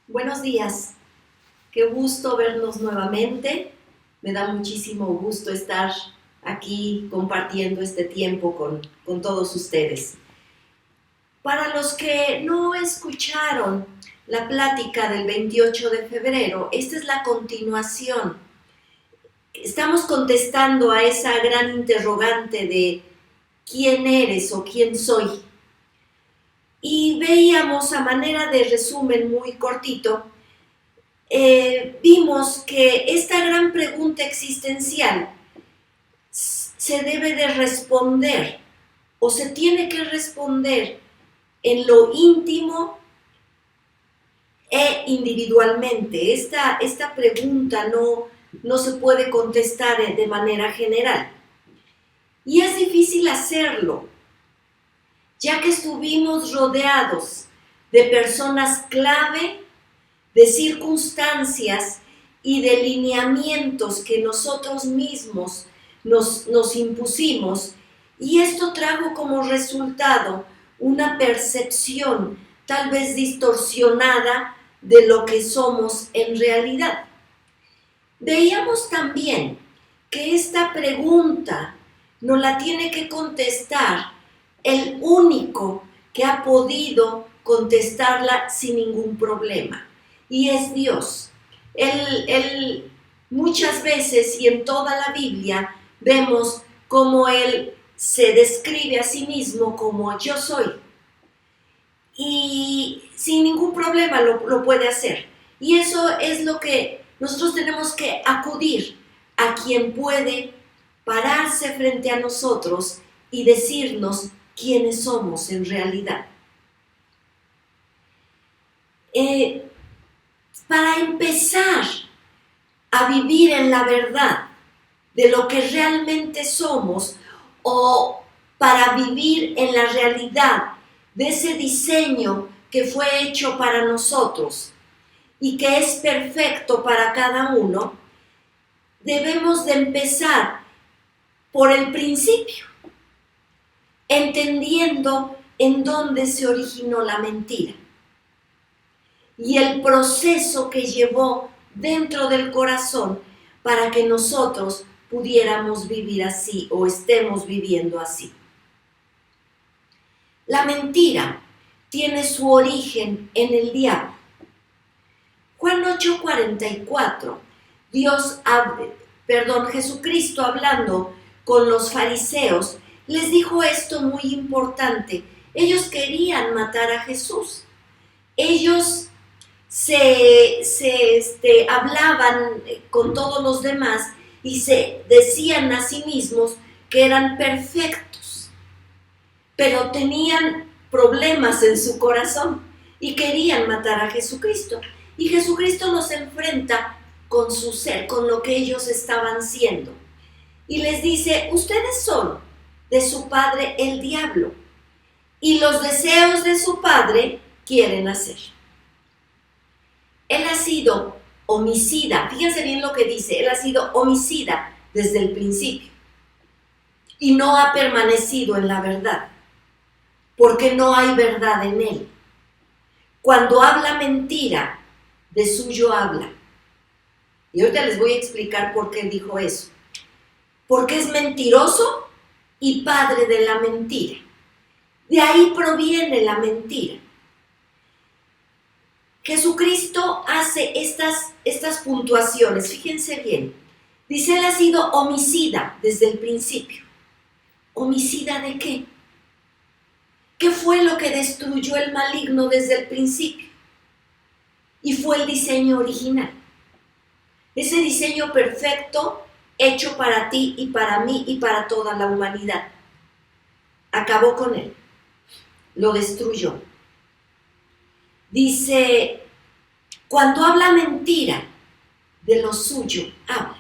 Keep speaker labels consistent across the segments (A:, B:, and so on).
A: Buenos días, qué gusto vernos nuevamente. Me da muchísimo gusto estar aquí compartiendo este tiempo con todos ustedes. Para los que no escucharon la plática del 28 de febrero, esta es la continuación. Estamos contestando a esa gran interrogante de ¿quién eres o quién soy? Y veíamos a manera de resumen muy cortito, vimos que esta gran pregunta existencial se debe de responder o se tiene que responder en lo íntimo e individualmente. Esta pregunta no se puede contestar de manera general. Y es difícil hacerlo, ya que estuvimos rodeados de personas clave, de circunstancias y de lineamientos que nosotros mismos nos impusimos, y esto trajo como resultado una percepción tal vez distorsionada de lo que somos en realidad. Veíamos también que esta pregunta nos la tiene que contestar el único que ha podido contestarla sin ningún problema, y es Dios. Él muchas veces y en toda la Biblia vemos cómo Él se describe a sí mismo como yo soy, y sin ningún problema lo puede hacer. Y eso es lo que nosotros tenemos que acudir a quien puede pararse frente a nosotros y decirnos quiénes somos en realidad. Para empezar a vivir en la verdad de lo que realmente somos, o para vivir en la realidad de ese diseño que fue hecho para nosotros y que es perfecto para cada uno, debemos de empezar por el principio, entendiendo en dónde se originó la mentira y el proceso que llevó dentro del corazón para que nosotros pudiéramos vivir así o estemos viviendo así. La mentira tiene su origen en el diablo. Juan 8:44, Jesucristo hablando con los fariseos, les dijo esto muy importante. Ellos querían matar a Jesús. Ellos hablaban con todos los demás y se decían a sí mismos que eran perfectos, pero tenían problemas en su corazón y querían matar a Jesucristo. Y Jesucristo nos enfrenta con su ser, con lo que ellos estaban siendo. Y les dice, ustedes son de su padre el diablo, y los deseos de su padre quieren hacer. Él ha sido homicida, fíjense bien lo que dice, él ha sido homicida desde el principio y no ha permanecido en la verdad, porque no hay verdad en él. Cuando habla mentira, de suyo habla. Y ahorita les voy a explicar por qué dijo eso. Porque es mentiroso y padre de la mentira. De ahí proviene la mentira. Jesucristo hace estas puntuaciones, fíjense bien. Dice, él ha sido homicida desde el principio. ¿Homicida de qué? ¿Qué fue lo que destruyó el maligno desde el principio? Y fue el diseño original. Ese diseño perfecto hecho para ti y para mí y para toda la humanidad. Acabó con él. Lo destruyó. Dice, cuando habla mentira, de lo suyo habla.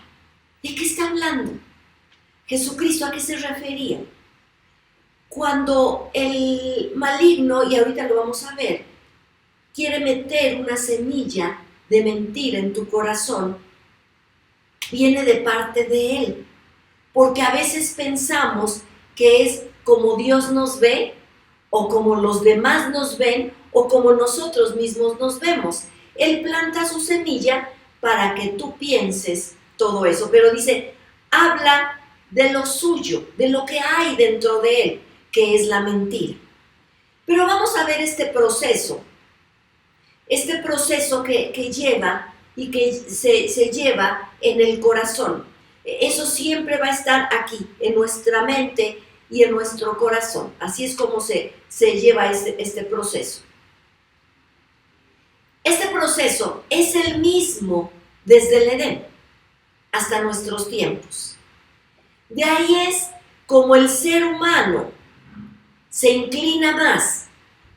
A: ¿De qué está hablando? Jesucristo, ¿a qué se refería? Cuando el maligno, y ahorita lo vamos a ver, quiere meter una semilla de mentira en tu corazón, viene de parte de él. Porque a veces pensamos que es como Dios nos ve, o como los demás nos ven, o como nosotros mismos nos vemos. Él planta su semilla para que tú pienses todo eso. Pero dice, habla de lo suyo, de lo que hay dentro de él, que es la mentira. Pero vamos a ver este proceso que lleva y que se lleva en el corazón. Eso siempre va a estar aquí, en nuestra mente y en nuestro corazón. Así es como se lleva este proceso. Este proceso es el mismo desde el Edén hasta nuestros tiempos. De ahí es como el ser humano se inclina más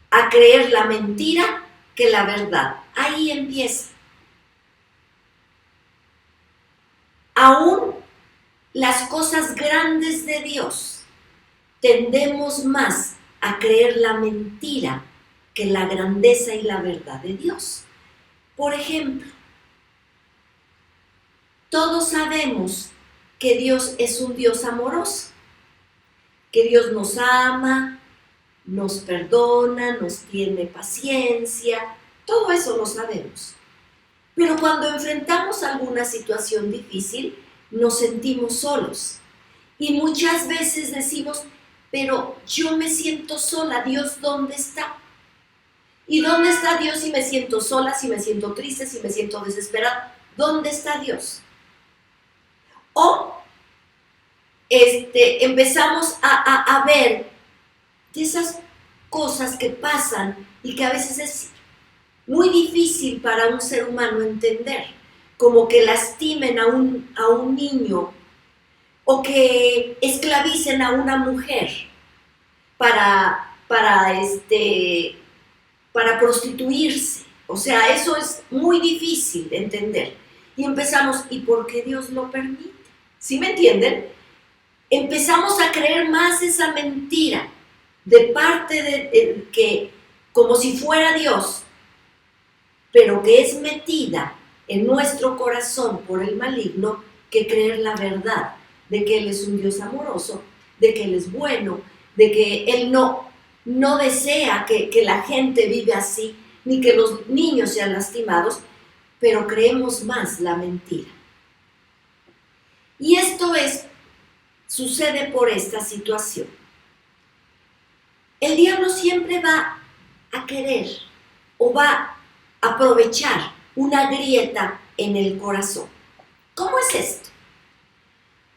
A: a creer la mentira que la verdad. Ahí empieza. Aún las cosas grandes de Dios tendemos más a creer la mentira que la grandeza y la verdad de Dios. Por ejemplo, todos sabemos que Dios es un Dios amoroso, que Dios nos ama, nos perdona, nos tiene paciencia, todo eso lo sabemos. Pero cuando enfrentamos alguna situación difícil, nos sentimos solos. Y muchas veces decimos, pero yo me siento sola, Dios, ¿dónde está? ¿Y dónde está Dios si me siento sola, si me siento triste, si me siento desesperada? ¿Dónde está Dios? O empezamos a ver esas cosas que pasan y que a veces es muy difícil para un ser humano entender, como que lastimen a un niño o que esclavicen a una mujer para prostituirse. O sea, eso es muy difícil de entender. Y empezamos, ¿y por qué Dios lo permite? ¿Sí me entienden? Empezamos a creer más esa mentira de parte de que, como si fuera Dios, pero que es metida en nuestro corazón por el maligno, que creer la verdad de que Él es un Dios amoroso, de que Él es bueno, de que Él no desea que la gente vive así, ni que los niños sean lastimados, pero creemos más la mentira. Y esto sucede por esta situación. El diablo siempre va a querer o va a aprovechar una grieta en el corazón. ¿Cómo es esto?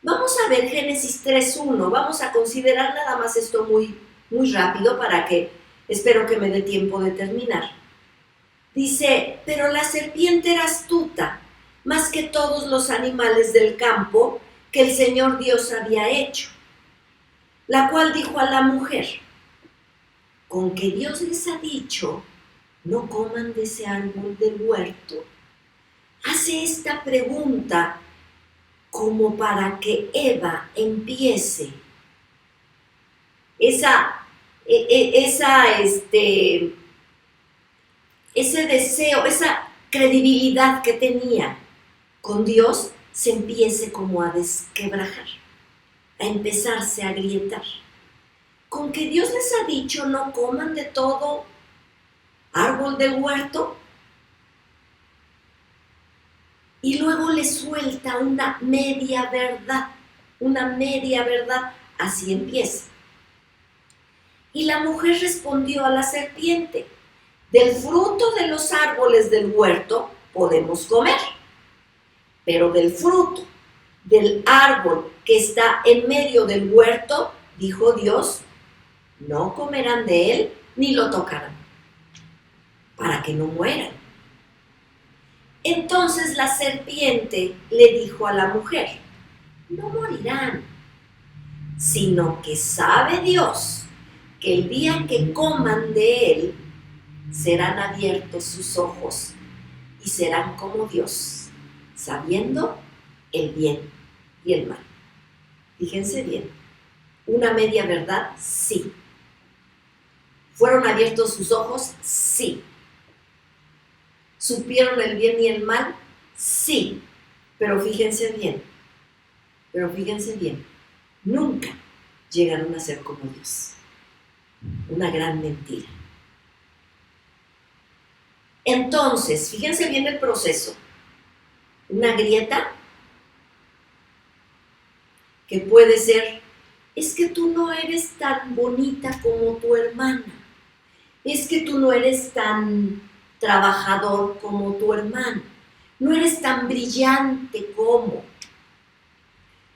A: Vamos a ver Génesis 3:1. Vamos a considerar nada más esto muy, muy rápido para que, espero que me dé tiempo de terminar. Dice, pero la serpiente era astuta, más que todos los animales del campo que el Señor Dios había hecho, la cual dijo a la mujer, con que Dios les ha dicho, no coman de ese árbol del huerto. Hace esta pregunta como para que Eva empiece ese deseo, esa credibilidad que tenía con Dios, se empiece como a desquebrajar, a empezarse a agrietar. Con que Dios les ha dicho no coman de todo árbol del huerto, y luego le suelta una media verdad, así empieza. Y la mujer respondió a la serpiente, del fruto de los árboles del huerto podemos comer, pero del fruto del árbol que está en medio del huerto, dijo Dios, no comerán de él ni lo tocarán, para que no mueran. Entonces la serpiente le dijo a la mujer, no morirán, sino que sabe Dios que el día que coman de él, serán abiertos sus ojos y serán como Dios, sabiendo el bien y el mal. Fíjense bien, una media verdad, sí. ¿Fueron abiertos sus ojos? Sí. ¿Supieron el bien y el mal? Sí. Pero fíjense bien, nunca llegaron a ser como Dios. Una gran mentira. Entonces, fíjense bien el proceso. Una grieta que puede ser, es que tú no eres tan bonita como tu hermana. Es que tú no eres tan trabajador como tu hermano. No eres tan brillante como.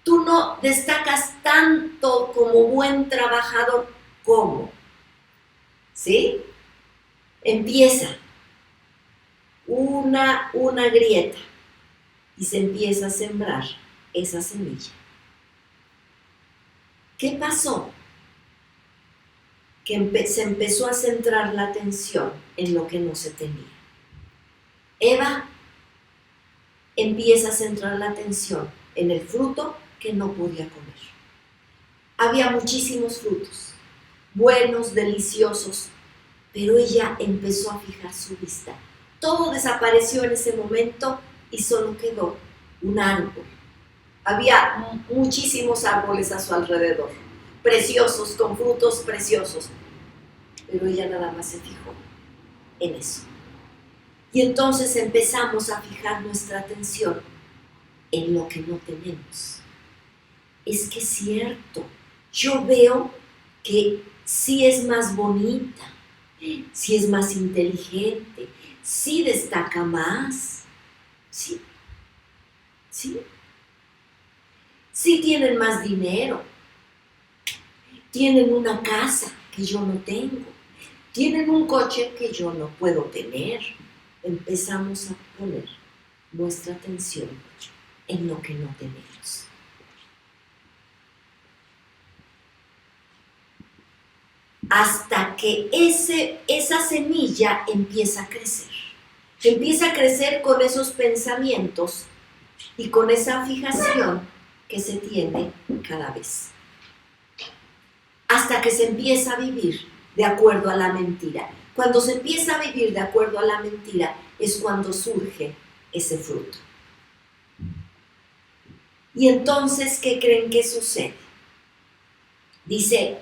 A: Tú no destacas tanto como buen trabajador como. ¿Sí? Empieza una grieta y se empieza a sembrar esa semilla. ¿Qué pasó? Que se empezó a centrar la atención en lo que no se tenía. Eva empieza a centrar la atención en el fruto que no podía comer. Había muchísimos frutos, buenos, deliciosos, pero ella empezó a fijar su vista. Todo desapareció en ese momento y solo quedó un árbol. Había muchísimos árboles a su alrededor, preciosos, con frutos preciosos, pero ella nada más se fijó en eso. Y entonces empezamos a fijar nuestra atención en lo que no tenemos. Es que es cierto, yo veo que sí es más bonita, sí es más inteligente, sí destaca más, sí tienen más dinero, tienen una casa que yo no tengo, tienen un coche que yo no puedo tener. Empezamos a poner nuestra atención en lo que no tenemos. Hasta que esa semilla empieza a crecer. Empieza a crecer con esos pensamientos y con esa fijación que se tiene cada vez. Hasta que se empieza a vivir de acuerdo a la mentira. Cuando se empieza a vivir de acuerdo a la mentira es cuando surge ese fruto. Y entonces, ¿qué creen que sucede? Dice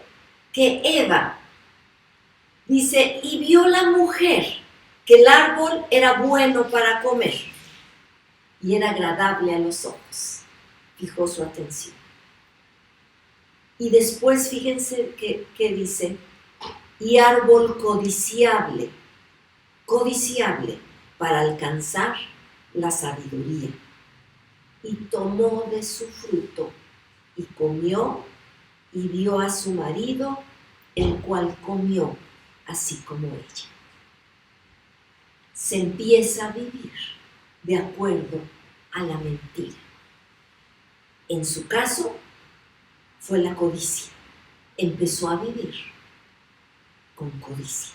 A: que Eva, y vio la mujer que el árbol era bueno para comer y era agradable a los ojos. Fijó su atención. Y después, fíjense que dice, y árbol codiciable para alcanzar la sabiduría. Y tomó de su fruto y comió y dio a su marido, el cual comió así como ella. Se empieza a vivir de acuerdo a la mentira. En su caso, fue la codicia. Empezó a vivir con codicia.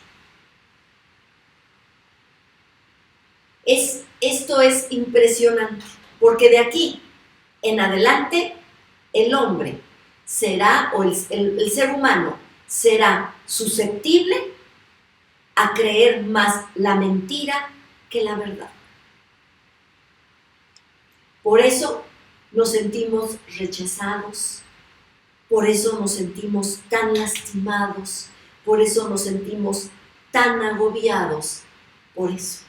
A: Esto es impresionante, porque de aquí en adelante el hombre será, o el ser humano será susceptible a creer más la mentira que la verdad. Por eso nos sentimos rechazados, por eso nos sentimos tan lastimados, por eso nos sentimos tan agobiados, por eso,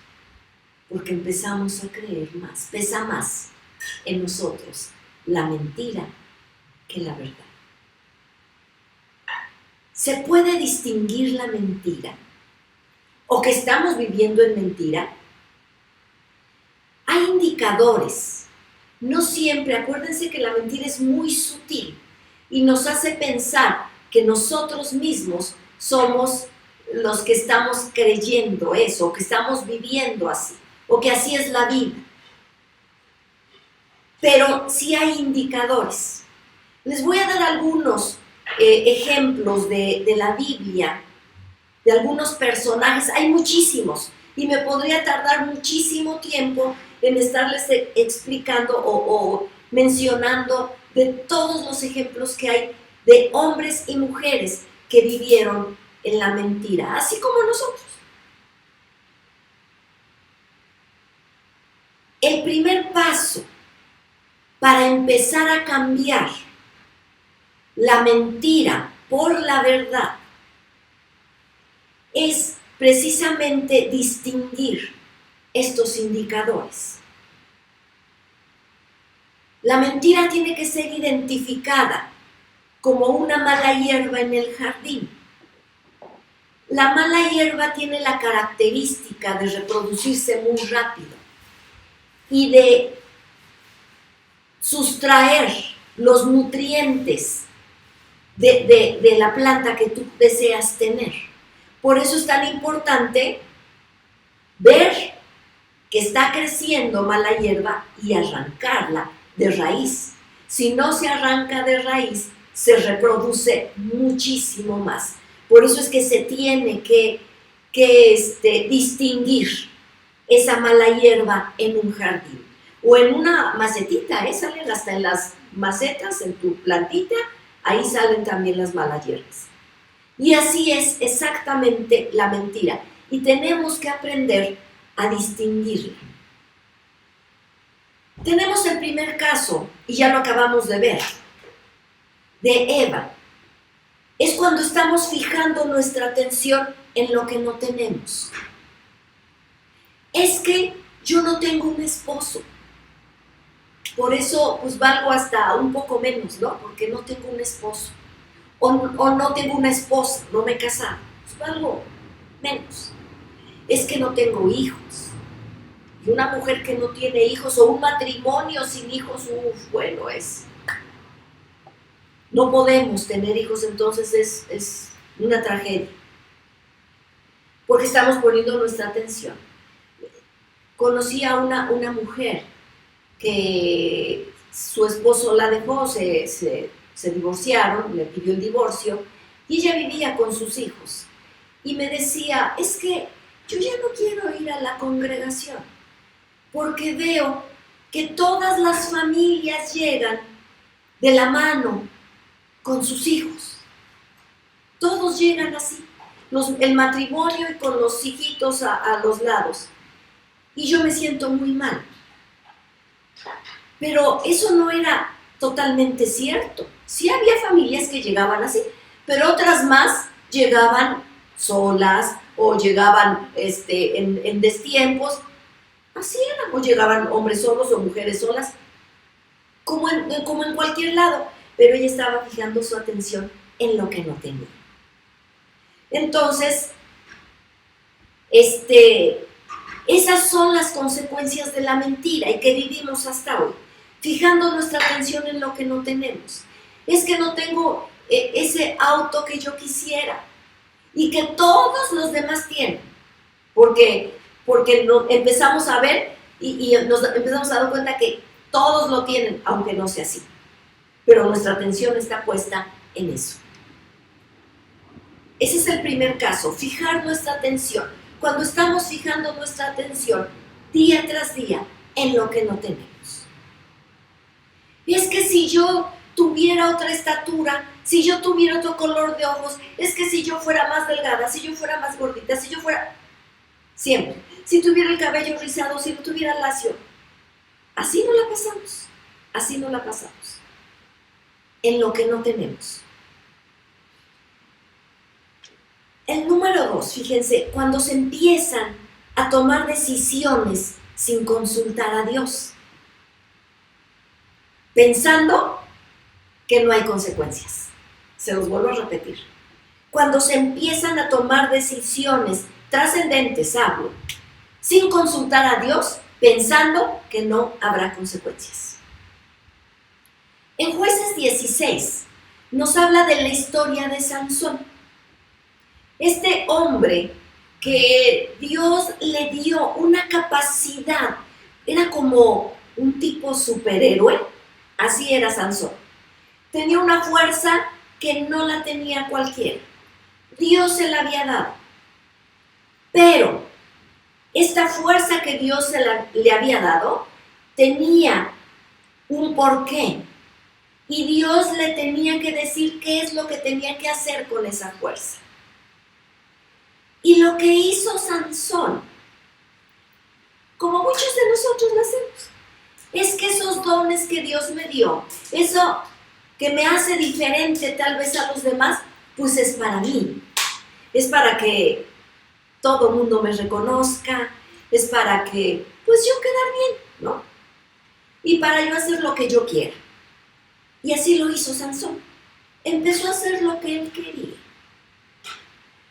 A: porque empezamos a creer más, pesa más en nosotros la mentira que la verdad. ¿Se puede distinguir la mentira o que estamos viviendo en mentira? Hay indicadores. No siempre, acuérdense que la mentira es muy sutil y nos hace pensar que nosotros mismos somos los que estamos creyendo eso, o que estamos viviendo así, o que así es la vida. Pero sí hay indicadores. Les voy a dar algunos ejemplos de la Biblia, de algunos personajes. Hay muchísimos y me podría tardar muchísimo tiempo en estarles explicando o mencionando de todos los ejemplos que hay de hombres y mujeres que vivieron en la mentira, así como nosotros. El primer paso para empezar a cambiar la mentira por la verdad es precisamente distinguir estos indicadores. La mentira tiene que ser identificada como una mala hierba en el jardín. La mala hierba tiene la característica de reproducirse muy rápido y de sustraer los nutrientes de la planta que tú deseas tener. Por eso es tan importante ver que está creciendo mala hierba y arrancarla de raíz. Si no se arranca de raíz, se reproduce muchísimo más. Por eso es que se tiene que distinguir esa mala hierba en un jardín o en una macetita, salen hasta en las macetas, en tu plantita, ahí salen también las malas hierbas. Y así es exactamente la mentira. Y tenemos que aprender a distinguirla. Tenemos el primer caso, y ya lo acabamos de ver, de Eva. Es cuando estamos fijando nuestra atención en lo que no tenemos. Es que yo no tengo un esposo. Por eso pues valgo hasta un poco menos, ¿no? Porque no tengo un esposo. O no tengo una esposa, no me he casado. Pues valgo menos. Es que no tengo hijos. Y una mujer que no tiene hijos o un matrimonio sin hijos, bueno, no podemos tener hijos, entonces es una tragedia. Porque estamos poniendo nuestra atención. Conocí a una mujer que su esposo la dejó, se divorciaron, le pidió el divorcio, y ella vivía con sus hijos. Y me decía, es que yo ya no quiero ir a la congregación, porque veo que todas las familias llegan de la mano con sus hijos. Todos llegan así, el matrimonio y con los hijitos a los lados. Y yo me siento muy mal. Pero eso no era totalmente cierto. Sí había familias que llegaban así, pero otras más llegaban solas o llegaban en destiempos. Así era, o llegaban hombres solos o mujeres solas, como en cualquier lado. Pero ella estaba fijando su atención en lo que no tenía. Entonces, esas son las consecuencias de la mentira y que vivimos hasta hoy, fijando nuestra atención en lo que no tenemos. Es que no tengo ese auto que yo quisiera y que todos los demás tienen, porque empezamos a ver y nos empezamos a dar cuenta que todos lo tienen, aunque no sea así. Pero nuestra atención está puesta en eso. Ese es el primer caso, fijar nuestra atención. Cuando estamos fijando nuestra atención día tras día en lo que no tenemos. Y es que si yo tuviera otra estatura, si yo tuviera otro color de ojos, es que si yo fuera más delgada, si yo fuera más gordita, si yo fuera... Siempre. Si tuviera el cabello rizado, si no tuviera lacio. Así no la pasamos. Así no la pasamos. En lo que no tenemos. El número 2, fíjense, cuando se empiezan a tomar decisiones sin consultar a Dios, pensando que no hay consecuencias. Se los vuelvo a repetir. Cuando se empiezan a tomar decisiones trascendentes, hablo, sin consultar a Dios, pensando que no habrá consecuencias. En Jueces 16 nos habla de la historia de Sansón. Este hombre que Dios le dio una capacidad, era como un tipo superhéroe, así era Sansón. Tenía una fuerza que no la tenía cualquiera. Dios se la había dado. Pero esta fuerza que Dios le había dado tenía un porqué. Y Dios le tenía que decir qué es lo que tenía que hacer con esa fuerza. Y lo que hizo Sansón, como muchos de nosotros lo hacemos, es que esos dones que Dios me dio, eso que me hace diferente tal vez a los demás, pues es para mí. Es para que todo el mundo me reconozca, es para que, pues yo quedar bien, ¿no? Y para yo hacer lo que yo quiera. Y así lo hizo Sansón. Empezó a hacer lo que él quería.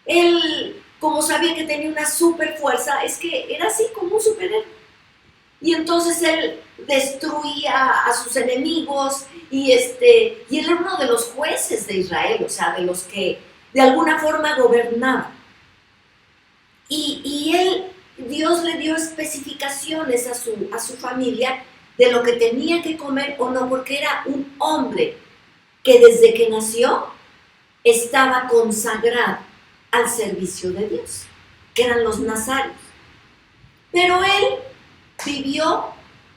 A: Él, como sabía que tenía una super fuerza, es que era así como un superhéroe. Y entonces él destruía a sus enemigos y él era uno de los jueces de Israel, o sea, de los que de alguna forma gobernaban. Y Dios le dio especificaciones a su familia de lo que tenía que comer o no, porque era un hombre que desde que nació estaba consagrado al servicio de Dios, que eran los nazareos. Pero él vivió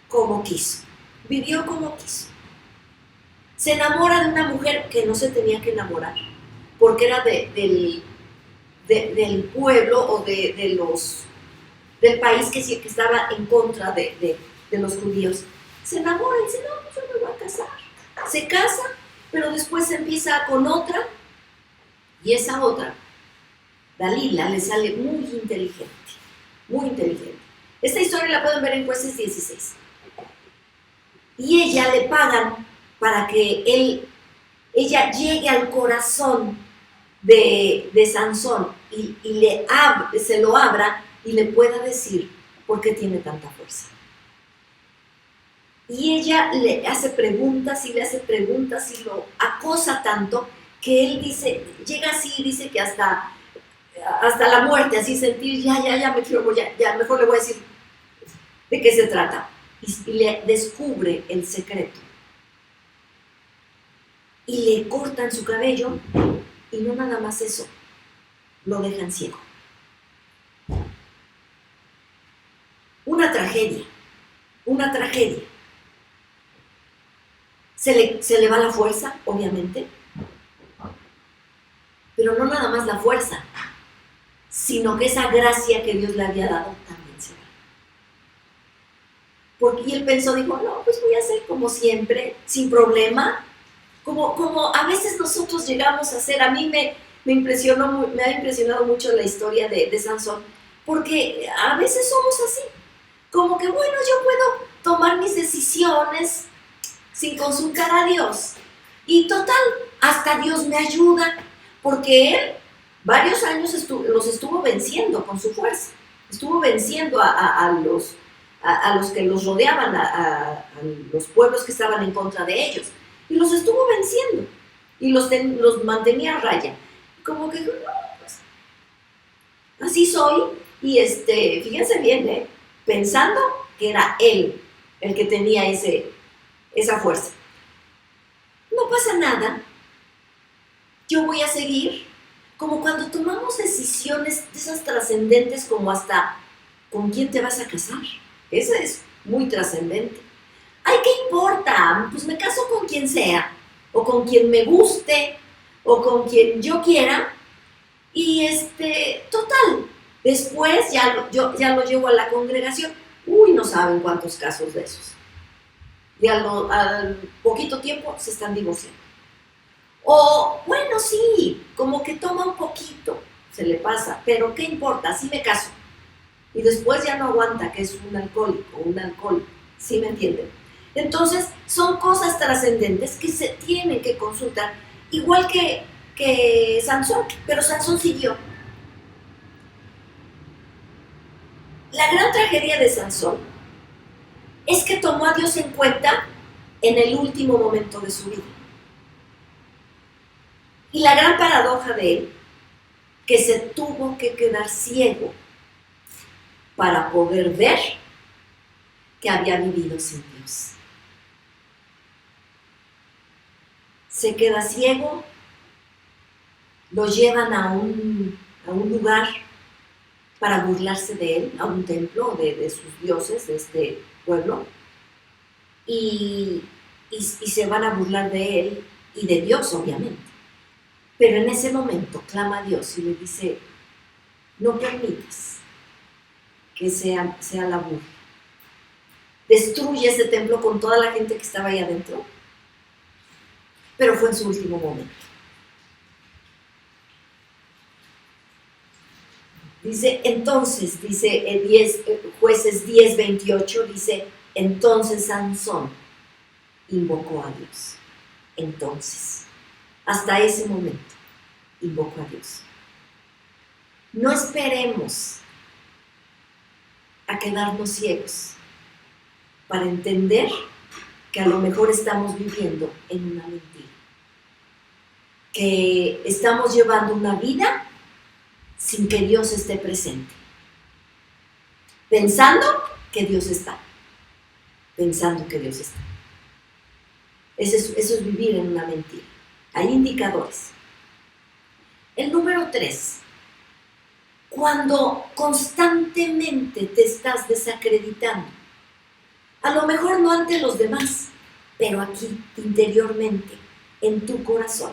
A: como quiso, Se enamora de una mujer que no se tenía que enamorar, porque era del pueblo o del país que estaba en contra de los judíos. Se enamora y dice, no, yo me voy a casar. Se casa, pero después empieza con otra, y esa otra, Dalila, le sale muy inteligente, muy inteligente. Esta historia la pueden ver en Jueces 16. Y ella le pagan para que ella llegue al corazón de Sansón y se lo abra y le pueda decir por qué tiene tanta fuerza. Y ella le hace preguntas y lo acosa tanto que él llega así y dice que hasta la muerte, así sentir, ya me quiero morir, ya mejor le voy a decir de qué se trata. Y le descubre el secreto. Y le cortan su cabello, y no nada más eso, lo dejan ciego. Una tragedia. Se le va la fuerza, obviamente, pero no nada más la fuerza, sino que esa gracia que Dios le había dado también se va. Porque él dijo, no, pues voy a hacer como siempre, sin problema, como a veces nosotros llegamos a hacer. A mí me ha impresionado mucho la historia de Sansón, porque a veces somos así, como que bueno, yo puedo tomar mis decisiones sin consultar a Dios, y total, hasta Dios me ayuda, porque él varios años los estuvo venciendo con su fuerza, estuvo venciendo a los que los rodeaban, a los pueblos que estaban en contra de ellos, y los estuvo venciendo, y los mantenía a raya. Como que, no, pues, así soy, y fíjense bien, pensando que era él el que tenía esa fuerza. No pasa nada, yo voy a seguir, como cuando tomamos decisiones de esas trascendentes, como hasta con quién te vas a casar. Esa es muy trascendente. Ay, ¿qué importa? Pues me caso con quien sea, o con quien me guste, o con quien yo quiera, y total, después ya lo llevo a la congregación. Uy, no saben cuántos casos de esos. Y al poquito tiempo se están divorciando. O, bueno, sí, como que toma un poquito, se le pasa, pero ¿qué importa? Sí me caso. Y después ya no aguanta, que es un alcohólico, ¿sí me entienden? Entonces, son cosas trascendentes que se tienen que consultar, igual que Sansón, pero Sansón siguió. La gran tragedia de Sansón es que tomó a Dios en cuenta en el último momento de su vida. Y la gran paradoja de él, que se tuvo que quedar ciego para poder ver que había vivido sin Dios. Se queda ciego, lo llevan a un lugar para burlarse de él, a un templo de sus dioses, de este pueblo, y se van a burlar de él y de Dios, obviamente. Pero en ese momento clama a Dios y le dice, no permitas que sea la burla. Destruye ese templo con toda la gente que estaba ahí adentro, pero fue en su último momento. Dice, entonces, Jueces 10:28, dice, entonces Sansón invocó a Dios. Entonces, hasta ese momento, invocó a Dios. No esperemos a quedarnos ciegos para entender que a lo mejor estamos viviendo en una mentira, que estamos llevando una vida sin que Dios esté presente, pensando que Dios está, Eso es vivir en una mentira. Hay indicadores. El número 3, cuando constantemente te estás desacreditando, a lo mejor no ante los demás, pero aquí, interiormente, en tu corazón.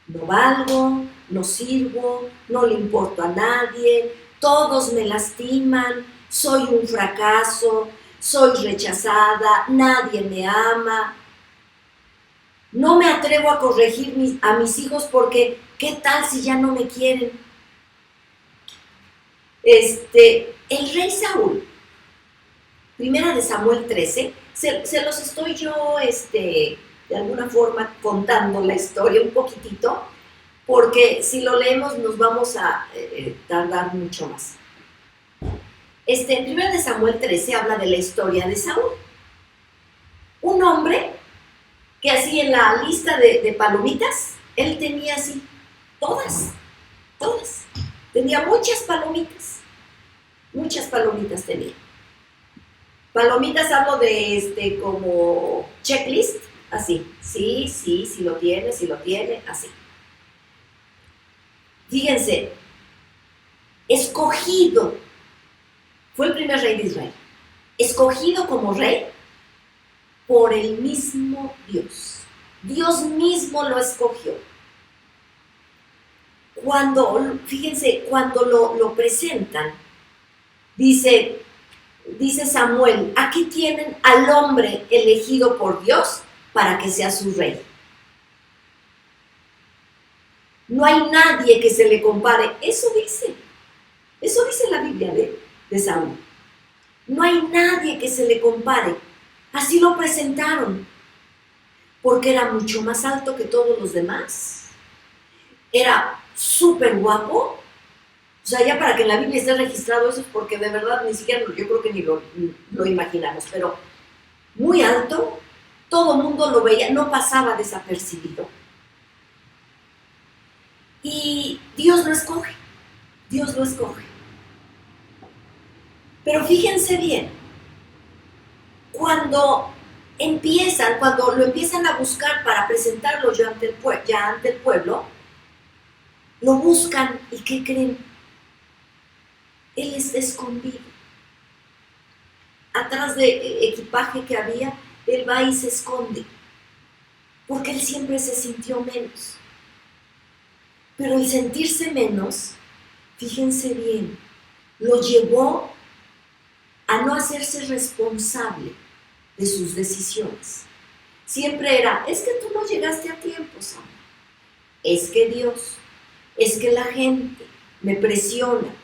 A: No valgo, no sirvo, no le importo a nadie, todos me lastiman, soy un fracaso, soy rechazada, nadie me ama. No me atrevo a corregir a mis hijos porque, ¿qué tal si ya no me quieren? El rey Saúl, Primera de Samuel 13, se los estoy yo, de alguna forma, contando la historia un poquitito, porque si lo leemos nos vamos a tardar mucho más. En Primera de Samuel 13 habla de la historia de Saúl. Un hombre que así en la lista de palomitas, él tenía así, todas. Tenía muchas palomitas tenía. Palomitas hablo de como checklist, así, sí lo tiene, así. Fíjense, escogido, fue el primer rey de Israel, escogido como rey por el mismo Dios. Dios mismo lo escogió. Fíjense, cuando lo presentan, dice Samuel, aquí tienen al hombre elegido por Dios para que sea su rey. No hay nadie que se le compare. Eso dice la Biblia de Saúl. No hay nadie que se le compare. Así lo presentaron, porque era mucho más alto que todos los demás. Era súper guapo. O sea, ya para que en la Biblia esté registrado eso es porque de verdad ni siquiera, yo creo que ni lo imaginamos, pero muy alto, todo el mundo lo veía, no pasaba desapercibido. Y Dios lo escoge. Pero fíjense bien, cuando lo empiezan a buscar para presentarlo ya ante el pueblo, lo buscan y ¿qué creen? Él está escondido. Atrás de equipaje que había, él va y se esconde, porque él siempre se sintió menos. Pero el sentirse menos, fíjense bien, lo llevó a no hacerse responsable de sus decisiones. Siempre era, es que tú no llegaste a tiempo, Sam. Es que Dios, es que la gente me presiona.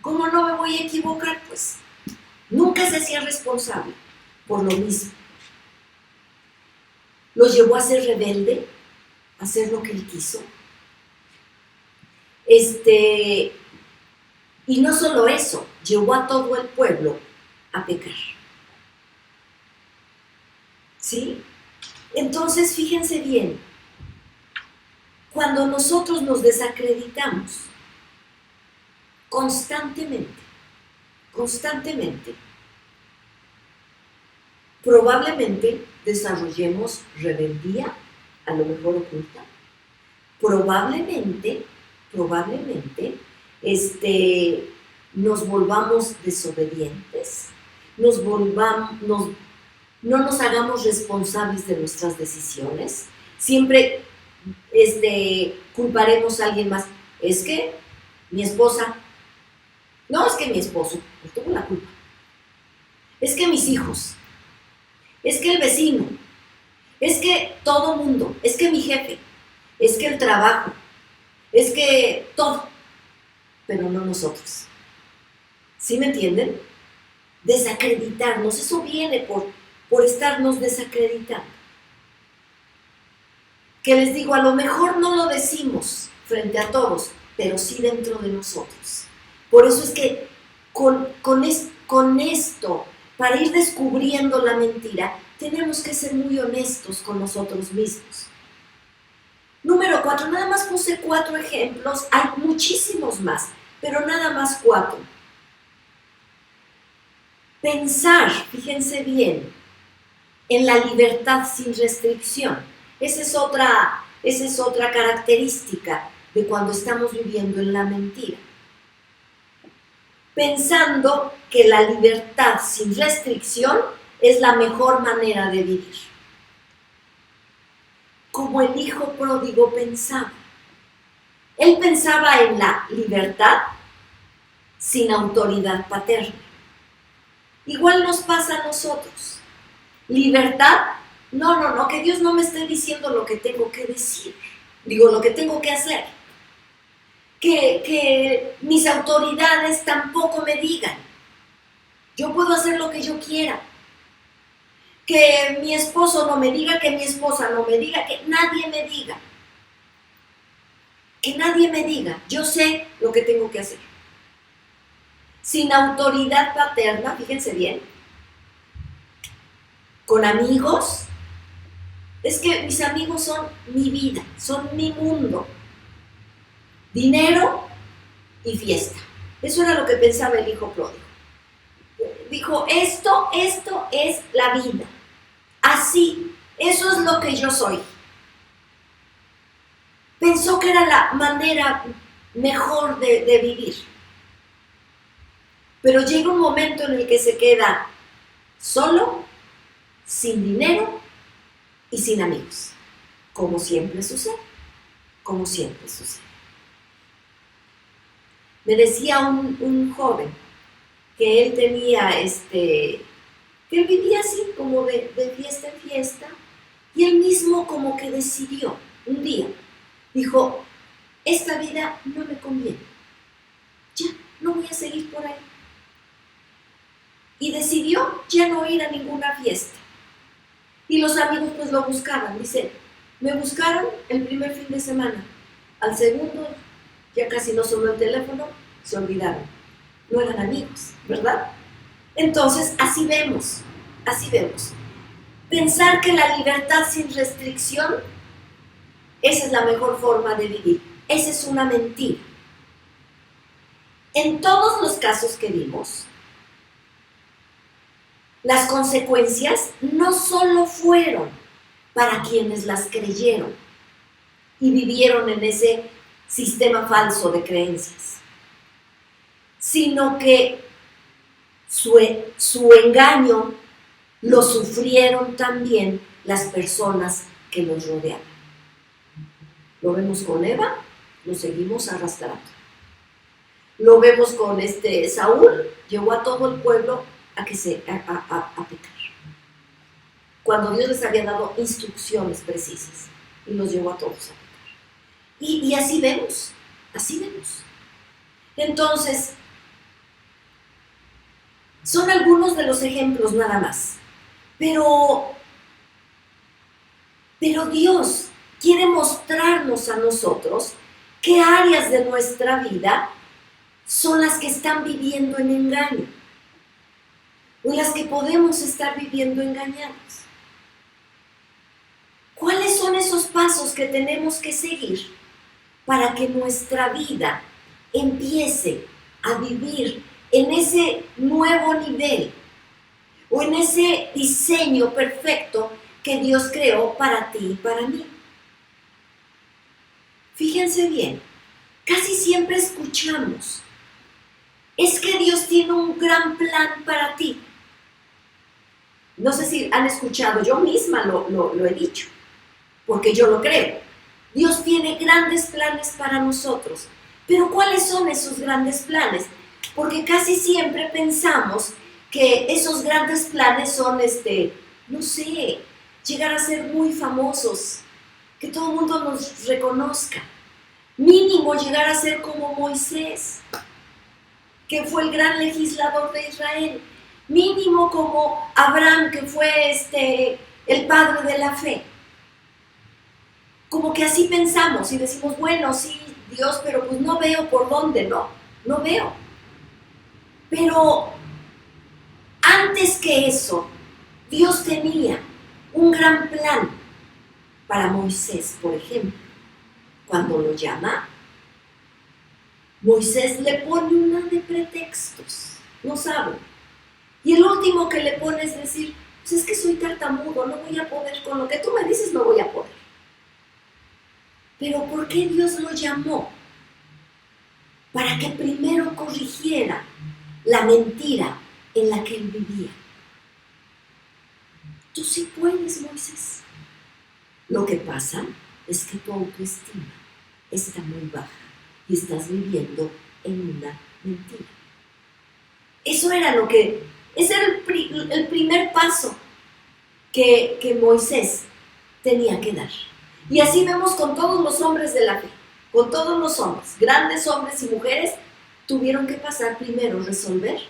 A: ¿Cómo no me voy a equivocar? Pues nunca se hacía responsable por lo mismo. Lo llevó a ser rebelde, a hacer lo que él quiso. Y no solo eso, llevó a todo el pueblo a pecar. ¿Sí? Entonces, fíjense bien, cuando nosotros nos desacreditamos constantemente, probablemente desarrollemos rebeldía, a lo mejor oculta, probablemente nos volvamos desobedientes, no nos hagamos responsables de nuestras decisiones, siempre culparemos a alguien más. Es que mi esposa, no, es que mi esposo, no tuvo la culpa. Es que mis hijos, es que el vecino, es que todo mundo, es que mi jefe, es que el trabajo, es que todo. pero no nosotros. ¿Sí me entienden? Desacreditarnos, eso viene por estarnos desacreditando. Que les digo, a lo mejor no lo decimos frente a todos, pero sí dentro de nosotros. Por eso es que con esto, para ir descubriendo la mentira, tenemos que ser muy honestos con nosotros mismos. Número 4, nada más puse 4 ejemplos, hay muchísimos más, pero nada más 4. Pensar, fíjense bien, en la libertad sin restricción. Esa es otra característica de cuando estamos viviendo en la mentira. Pensando que la libertad sin restricción es la mejor manera de vivir. Como el hijo pródigo pensaba. Él pensaba en la libertad sin autoridad paterna. Igual nos pasa a nosotros. Libertad, no, que Dios no me esté diciendo lo que tengo que decir. Digo, lo que tengo que hacer. Que mis autoridades tampoco me digan. Yo puedo hacer lo que yo quiera. Que mi esposo no me diga, que mi esposa no me diga, que nadie me diga. Que nadie me diga. Yo sé lo que tengo que hacer. Sin autoridad paterna, fíjense bien, con amigos, es que mis amigos son mi vida, son mi mundo. Dinero y fiesta. Eso era lo que pensaba el hijo pródigo. Dijo, esto es la vida. Así, eso es lo que yo soy. Pensó que era la manera mejor de vivir. Pero llega un momento en el que se queda solo, sin dinero y sin amigos. Como siempre sucede. Como siempre sucede. Me decía un joven que él tenía, que él vivía así, como de fiesta en fiesta, y él mismo como que decidió, un día, dijo, esta vida no me conviene, ya, no voy a seguir por ahí. Y decidió ya no ir a ninguna fiesta. Y los amigos pues lo buscaban, dice, me buscaron el primer fin de semana, al segundo ya casi no sonó el teléfono, se olvidaron. No eran amigos, ¿verdad? Entonces, así vemos. Pensar que la libertad sin restricción, esa es la mejor forma de vivir. Esa es una mentira. En todos los casos que vimos, las consecuencias no solo fueron para quienes las creyeron y vivieron en ese sistema falso de creencias, sino que su engaño lo sufrieron también las personas que los rodeaban. Lo vemos con Eva, lo seguimos arrastrando. Lo vemos con Saúl, llevó a todo el pueblo a pecar. Cuando Dios les había dado instrucciones precisas y los llevó a todos a pecar. Y así vemos. Entonces, son algunos de los ejemplos nada más. Pero Dios quiere mostrarnos a nosotros qué áreas de nuestra vida son las que están viviendo en engaño, o en las que podemos estar viviendo engañados. ¿Cuáles son esos pasos que tenemos que seguir para que nuestra vida empiece a vivir en ese nuevo nivel o en ese diseño perfecto que Dios creó para ti y para mí? Fíjense bien, casi siempre escuchamos, es que Dios tiene un gran plan para ti. No sé si han escuchado, yo misma lo he dicho, porque yo lo creo. Dios tiene grandes planes para nosotros. Pero ¿cuáles son esos grandes planes? Porque casi siempre pensamos que esos grandes planes son, no sé, llegar a ser muy famosos, que todo el mundo nos reconozca. Mínimo llegar a ser como Moisés, que fue el gran legislador de Israel. Mínimo como Abraham, que fue el padre de la fe. Como que así pensamos y decimos, bueno, sí, Dios, pero pues no veo por dónde, no veo. Pero antes que eso, Dios tenía un gran plan para Moisés, por ejemplo. Cuando lo llama, Moisés le pone una de pretextos, no sabe. Y el último que le pone es decir, pues es que soy tartamudo, no voy a poder, con lo que tú me dices no voy a poder. Pero ¿por qué Dios lo llamó? Para que primero corrigiera la mentira en la que él vivía. Tú sí puedes, Moisés. Lo que pasa es que tu autoestima está muy baja y estás viviendo en una mentira. Ese era el primer paso que Moisés tenía que dar. Y así vemos con todos los hombres de la fe, con todos los hombres, grandes hombres y mujeres, tuvieron que pasar primero, resolver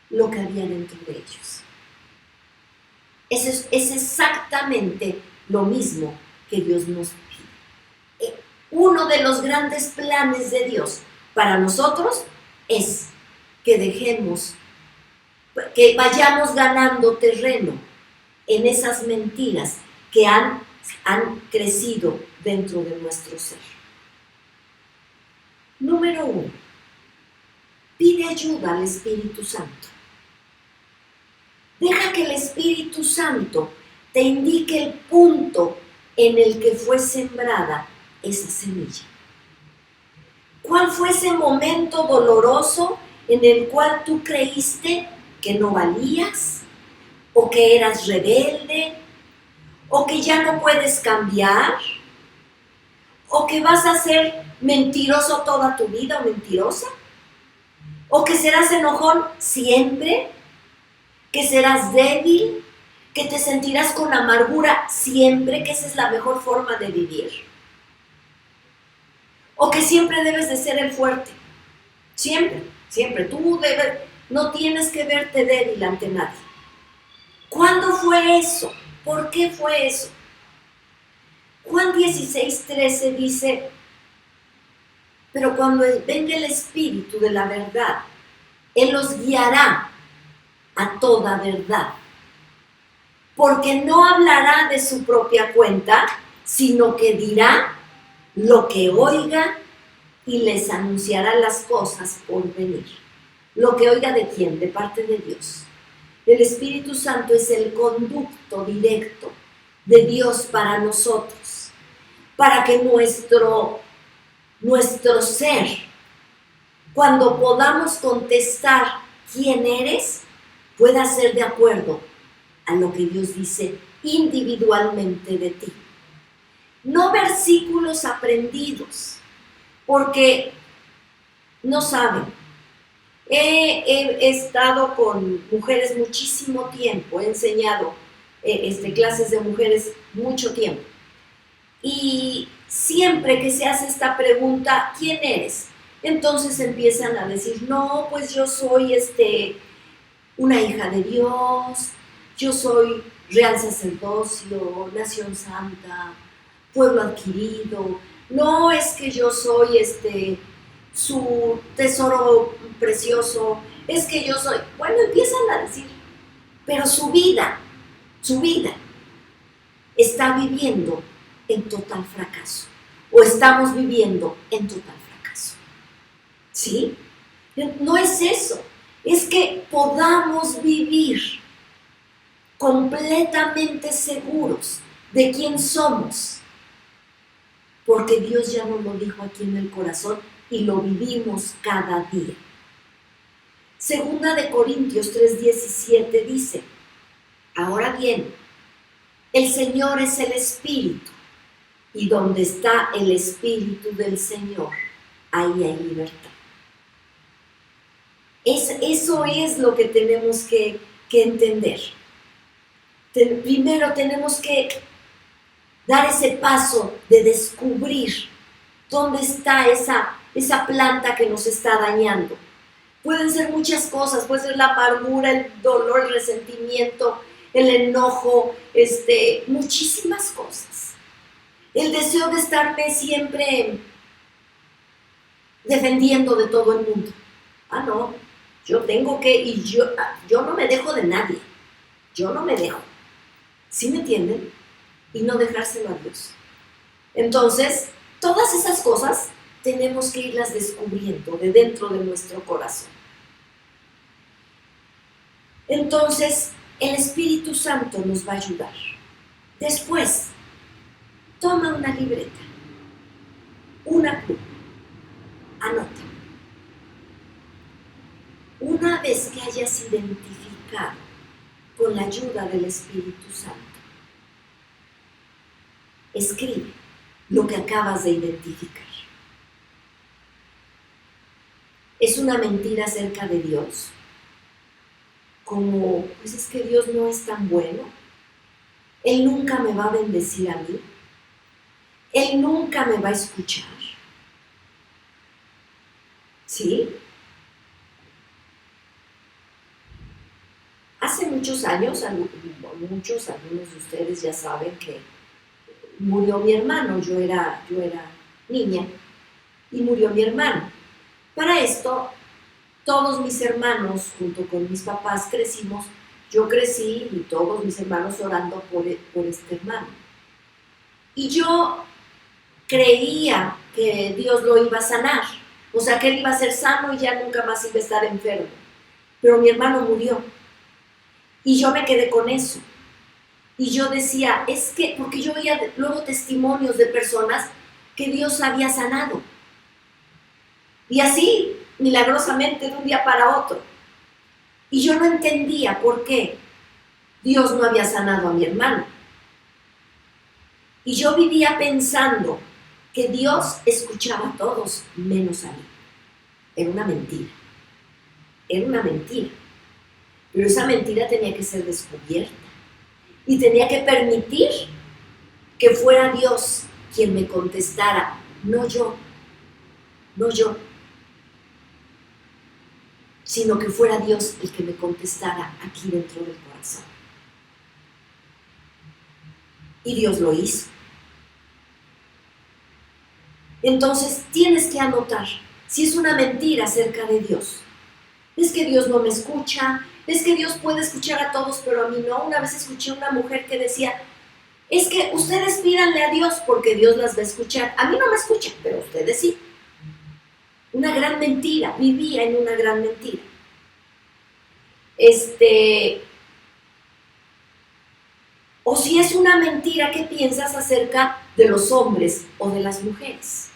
A: lo que había dentro de ellos. Es exactamente lo mismo que Dios nos pide. Uno de los grandes planes de Dios para nosotros es que vayamos ganando terreno en esas mentiras que han crecido dentro de nuestro ser. Número 1. Pide ayuda al Espíritu Santo. Deja que el Espíritu Santo te indique el punto en el que fue sembrada esa semilla. ¿Cuál fue ese momento doloroso en el cual tú creíste que no valías, o que eras rebelde, o que ya no puedes cambiar, o que vas a ser mentiroso toda tu vida o mentirosa, o que serás enojón siempre, que serás débil, que te sentirás con amargura siempre, que esa es la mejor forma de vivir, o que siempre debes de ser el fuerte, siempre, no tienes que verte débil ante nadie. ¿Cuándo fue eso? ¿Por qué fue eso? Juan 16:13 dice, pero cuando venga el Espíritu de la verdad, Él los guiará a toda verdad, porque no hablará de su propia cuenta, sino que dirá lo que oiga y les anunciará las cosas por venir. Lo que oiga, ¿de quién? De parte de Dios. El Espíritu Santo es el conducto directo de Dios para nosotros, para que nuestro ser, cuando podamos contestar quién eres, pueda ser de acuerdo a lo que Dios dice individualmente de ti. No versículos aprendidos, porque no saben. He estado con mujeres muchísimo tiempo, he enseñado clases de mujeres mucho tiempo. Y siempre que se hace esta pregunta, ¿quién eres? Entonces empiezan a decir, no, pues yo soy una hija de Dios, yo soy real sacerdocio, nación santa, pueblo adquirido, no es que yo soy su tesoro precioso, es que yo soy, bueno, empiezan a decir, pero su vida está viviendo en total fracaso, o estamos viviendo en total fracaso, ¿sí? No es eso, es que podamos vivir completamente seguros de quién somos, porque Dios ya nos lo dijo aquí en el corazón y lo vivimos cada día. Segunda de Corintios 3:17 dice, ahora bien, el Señor es el Espíritu, y donde está el Espíritu del Señor, ahí hay libertad. Eso es lo que tenemos que entender. Primero tenemos que dar ese paso de descubrir ¿Dónde está esa planta que nos está dañando? Pueden ser muchas cosas, puede ser la amargura, el dolor, el resentimiento, el enojo, muchísimas cosas. El deseo de estarme siempre defendiendo de todo el mundo. Ah, no, yo tengo que, y yo no me dejo de nadie. Yo no me dejo. ¿Sí me entienden? Y no dejárselo a Dios. Entonces, todas esas cosas tenemos que irlas descubriendo de dentro de nuestro corazón. Entonces, el Espíritu Santo nos va a ayudar. Después, toma una libreta, una pluma, anota. Una vez que hayas identificado con la ayuda del Espíritu Santo, escribe lo que acabas de identificar. ¿Es una mentira acerca de Dios? Como, pues es que Dios no es tan bueno. Él nunca me va a bendecir a mí. Él nunca me va a escuchar. ¿Sí? Hace muchos años, algunos de ustedes ya saben que murió mi hermano. Yo era niña y murió mi hermano. Para esto, todos mis hermanos, junto con mis papás, crecimos. Yo crecí y todos mis hermanos orando por este hermano. Y yo creía que Dios lo iba a sanar. O sea, que él iba a ser sano y ya nunca más iba a estar enfermo. Pero mi hermano murió. Y yo me quedé con eso. Y yo decía, es que, porque yo veía luego testimonios de personas que Dios había sanado. Y así, milagrosamente, de un día para otro. Y yo no entendía por qué Dios no había sanado a mi hermano. Y yo vivía pensando que Dios escuchaba a todos, menos a mí. Era una mentira. Era una mentira. Pero esa mentira tenía que ser descubierta. Y tenía que permitir que fuera Dios quien me contestara, no yo, sino que fuera Dios el que me contestara aquí dentro del corazón. Y Dios lo hizo. Entonces tienes que anotar si es una mentira acerca de Dios. Es que Dios no me escucha, es que Dios puede escuchar a todos, pero a mí no. Una vez escuché a una mujer que decía, es que ustedes pídanle a Dios porque Dios las va a escuchar. A mí no me escuchan, pero ustedes sí. Una gran mentira, vivía en una gran mentira. O si es una mentira, ¿qué piensas acerca de los hombres o de las mujeres?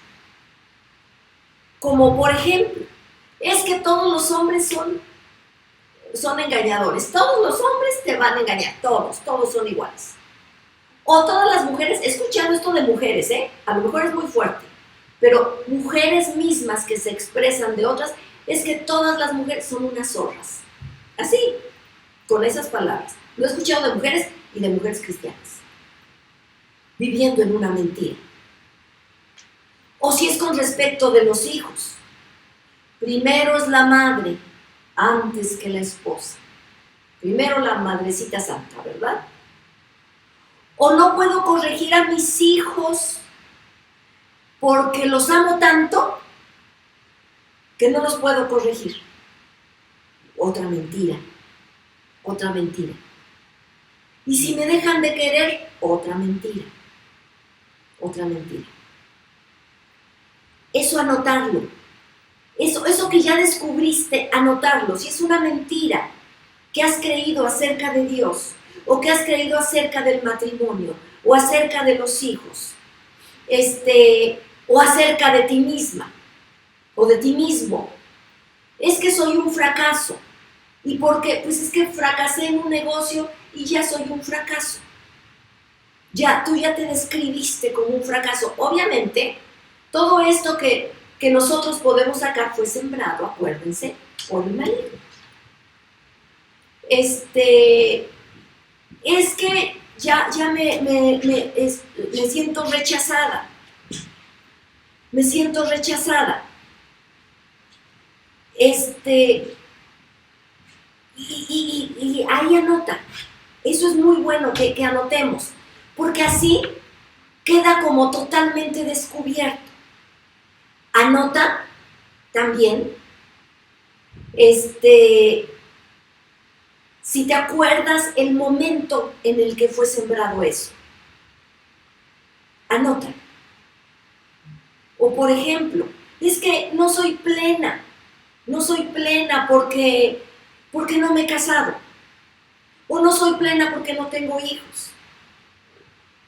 A: Como por ejemplo, es que todos los hombres son engañadores. Todos los hombres te van a engañar, todos son iguales. O todas las mujeres, he escuchado esto de mujeres, a lo mejor es muy fuerte, pero mujeres mismas que se expresan de otras, es que todas las mujeres son unas zorras. Así, con esas palabras. Lo he escuchado de mujeres y de mujeres cristianas, viviendo en una mentira. O si es con respecto de los hijos, primero es la madre antes que la esposa. Primero la madrecita santa, ¿verdad? O no puedo corregir a mis hijos porque los amo tanto que no los puedo corregir. Otra mentira. Y si me dejan de querer, otra mentira. Eso anotarlo. Eso que ya descubriste, anotarlo. Si es una mentira que has creído acerca de Dios, o que has creído acerca del matrimonio, o acerca de los hijos, o acerca de ti misma, o de ti mismo. Es que soy un fracaso. ¿Y por qué? Pues es que fracasé en un negocio y ya soy un fracaso. Tú ya te describiste como un fracaso. Obviamente, todo esto que nosotros podemos sacar fue sembrado, acuérdense, por el maligno. Es que ya me siento rechazada. me siento rechazada. Y ahí anota. Eso es muy bueno que anotemos, porque así queda como totalmente descubierto. Anota también, si te acuerdas el momento en el que fue sembrado eso. Anota. O por ejemplo, es que no soy plena porque no me he casado. O no soy plena porque no tengo hijos.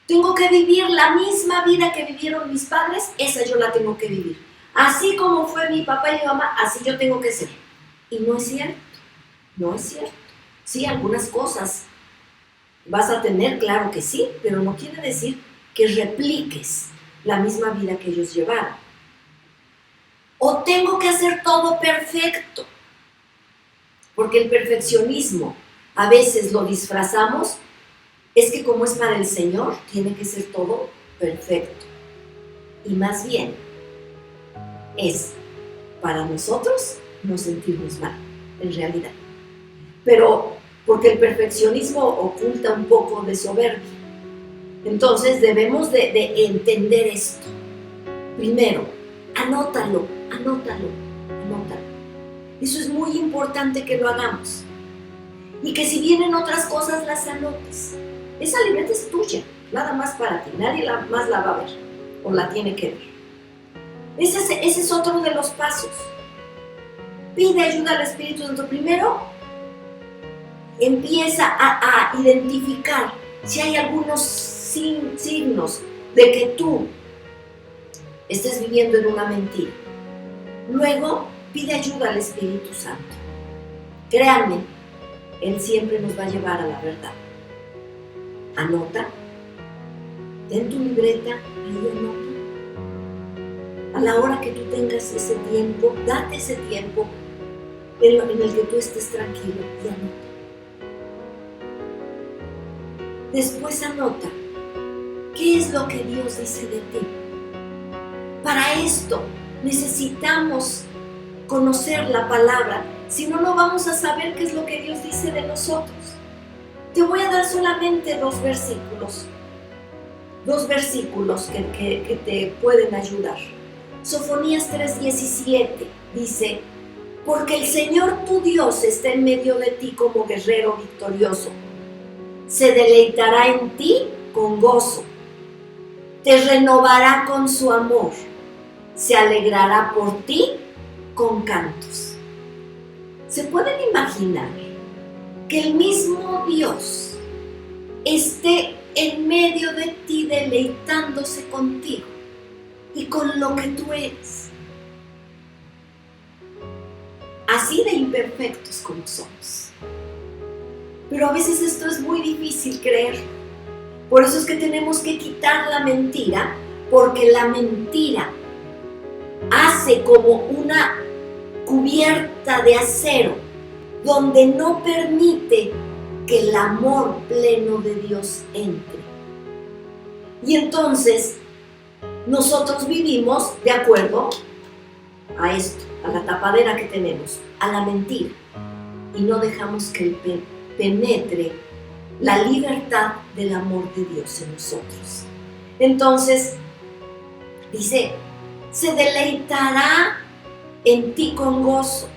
A: Tengo que vivir la misma vida que vivieron mis padres, esa yo la tengo que vivir. Así como fue mi papá y mi mamá, así yo tengo que ser. Y no es cierto, no es cierto. Sí, algunas cosas vas a tener, claro que sí, pero no quiere decir que repliques la misma vida que ellos llevaron. O tengo que hacer todo perfecto, porque el perfeccionismo a veces lo disfrazamos, es que como es para el Señor, tiene que ser todo perfecto. Y más bien, es para nosotros no sentirnos mal, en realidad. Pero porque el perfeccionismo oculta un poco de soberbia. Entonces debemos de entender esto. Primero, anótalo. Eso es muy importante que lo hagamos. Y que si vienen otras cosas, las anotes. Esa libreta es tuya, nada más para ti. Nadie más la va a ver o la tiene que ver. Ese es otro de los pasos. Pide ayuda al Espíritu Santo. Primero, empieza a identificar si hay algunos signos de que tú estés viviendo en una mentira. Luego, pide ayuda al Espíritu Santo. Créanme, Él siempre nos va a llevar a la verdad. Anota. Ten tu libreta, ahí anota. A la hora que tú tengas ese tiempo, date ese tiempo en el que tú estés tranquilo y anota. Después anota qué es lo que Dios dice de ti. Para esto necesitamos conocer la palabra, si no, no vamos a saber qué es lo que Dios dice de nosotros. Te voy a dar solamente dos versículos que te pueden ayudar. Sofonías 3:17 dice: porque el Señor tu Dios está en medio de ti como guerrero victorioso. Se deleitará en ti con gozo, te renovará con su amor, se alegrará por ti con cantos. ¿Se pueden imaginar que el mismo Dios esté en medio de ti deleitándose contigo y con lo que tú eres? Así de imperfectos como somos. Pero a veces esto es muy difícil creer. Por eso es que tenemos que quitar la mentira, porque la mentira hace como una cubierta de acero donde no permite que el amor pleno de Dios entre. Y entonces nosotros vivimos de acuerdo a esto, a la tapadera que tenemos, a la mentira, y no dejamos que penetre la libertad del amor de Dios en nosotros. Entonces, dice, se deleitará en ti con gozo,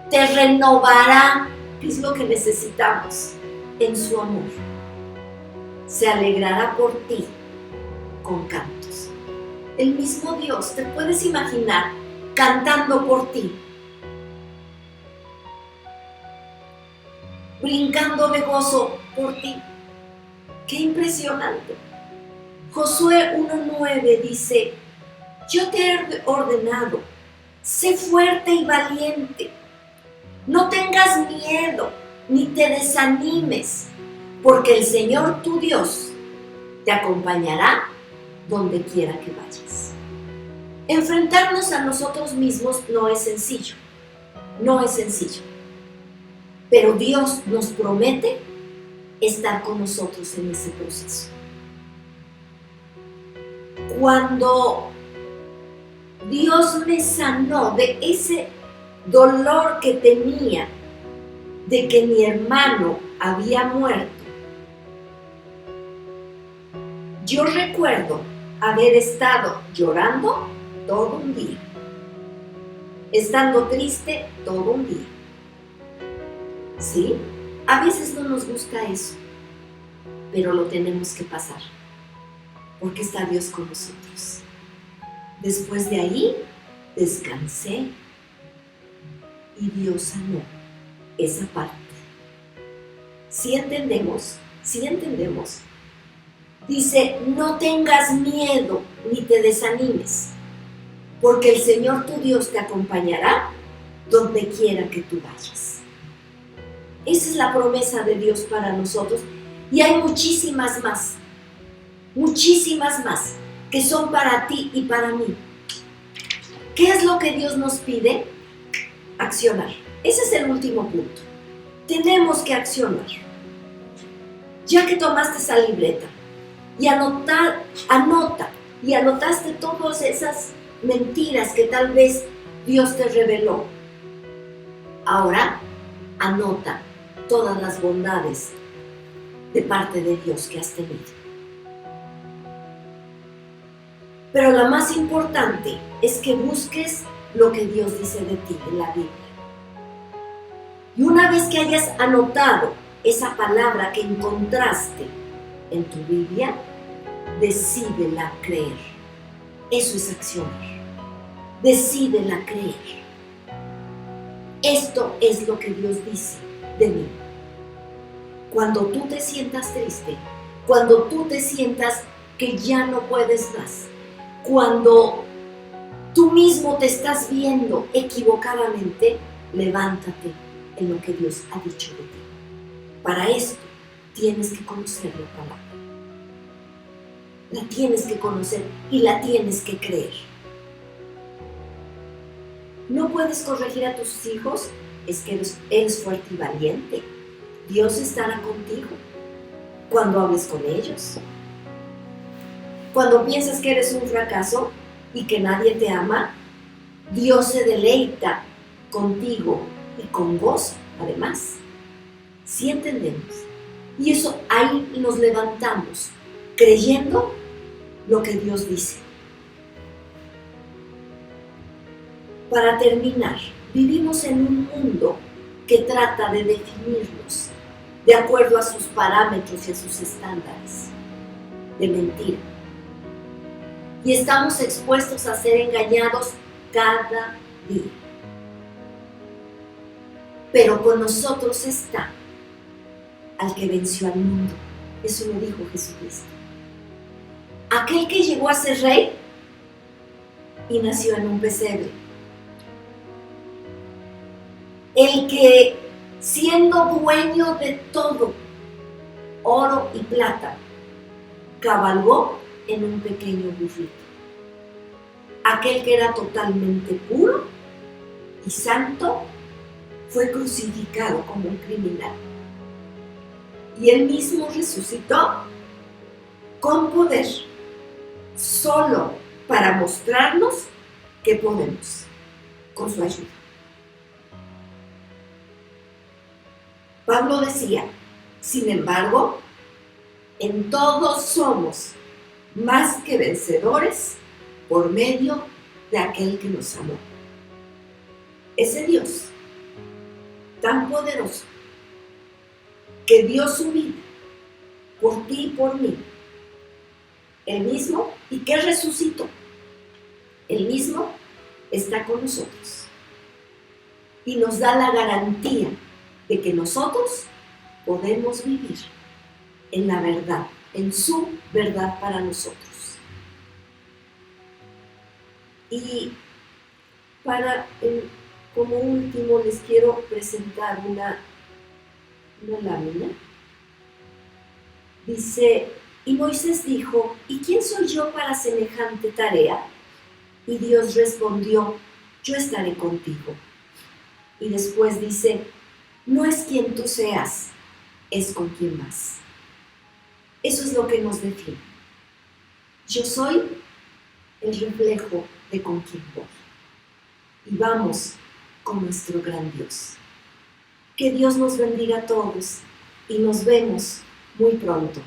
A: te renovará, que es lo que necesitamos, en su amor. Se alegrará por ti con cantos. El mismo Dios, te puedes imaginar cantando por ti, brincando de gozo por ti. ¡Qué impresionante! Josué 1:9 dice: yo te he ordenado, sé fuerte y valiente, no tengas miedo ni te desanimes, porque el Señor tu Dios te acompañará donde quiera que vayas. Enfrentarnos a nosotros mismos no es sencillo, pero Dios nos promete estar con nosotros en ese proceso. Cuando Dios me sanó de ese dolor que tenía de que mi hermano había muerto. Yo recuerdo haber estado llorando todo un día, estando triste todo un día. ¿Sí? A veces no nos gusta eso, pero lo tenemos que pasar, porque está Dios con nosotros. Después de ahí, descansé y Dios sanó esa parte. ¿Sí entendemos? ¿Sí entendemos? Dice, no tengas miedo ni te desanimes, porque el Señor tu Dios te acompañará donde quiera que tú vayas. Esa es la promesa de Dios para nosotros. Y hay muchísimas más que son para ti y para mí. ¿Qué es lo que Dios nos pide? Accionar. Ese es el último punto. Tenemos que accionar. Ya que tomaste esa libreta y anota y anotaste todas esas mentiras que tal vez Dios te reveló, ahora anota todas las bondades de parte de Dios que has tenido. Pero la más importante es que busques lo que Dios dice de ti en la Biblia. Y una vez que hayas anotado esa palabra que encontraste en tu Biblia, decídela creer. Eso es accionar. Decídela creer. Esto es lo que Dios dice de mí. Cuando tú te sientas triste, cuando tú te sientas que ya no puedes más, cuando tú mismo te estás viendo equivocadamente, levántate en lo que Dios ha dicho de ti. Para esto tienes que conocer la palabra. La tienes que conocer y la tienes que creer. ¿No puedes corregir a tus hijos? Es que eres fuerte y valiente. Dios estará contigo cuando hables con ellos. Cuando piensas que eres un fracaso y que nadie te ama, Dios se deleita contigo y con gozo, además. ¿Sí entendemos? Y eso ahí nos levantamos, creyendo lo que Dios dice. Para terminar, vivimos en un mundo que trata de definirnos de acuerdo a sus parámetros y a sus estándares de mentira. Y estamos expuestos a ser engañados cada día. Pero con nosotros está al que venció al mundo. Eso lo dijo Jesucristo. Aquel que llegó a ser rey y nació en un pesebre. El que, siendo dueño de todo, oro y plata, cabalgó en un pequeño burrito. Aquel que era totalmente puro y santo fue crucificado como un criminal. Y él mismo resucitó con poder, solo para mostrarnos que podemos, con su ayuda. Pablo decía, sin embargo, en todos somos más que vencedores por medio de aquel que nos amó. Ese Dios tan poderoso que dio su vida por ti y por mí, el mismo, y que resucitó, el mismo está con nosotros y nos da la garantía de que nosotros podemos vivir en la verdad, en su verdad para nosotros. Y como último les quiero presentar una lámina. Dice, y Moisés dijo, ¿y quién soy yo para semejante tarea? Y Dios respondió, yo estaré contigo. Y después dice, no es quien tú seas, es con quien vas. Eso es lo que nos define. Yo soy el reflejo de con quién voy. Y vamos con nuestro gran Dios. Que Dios nos bendiga a todos y nos vemos muy pronto.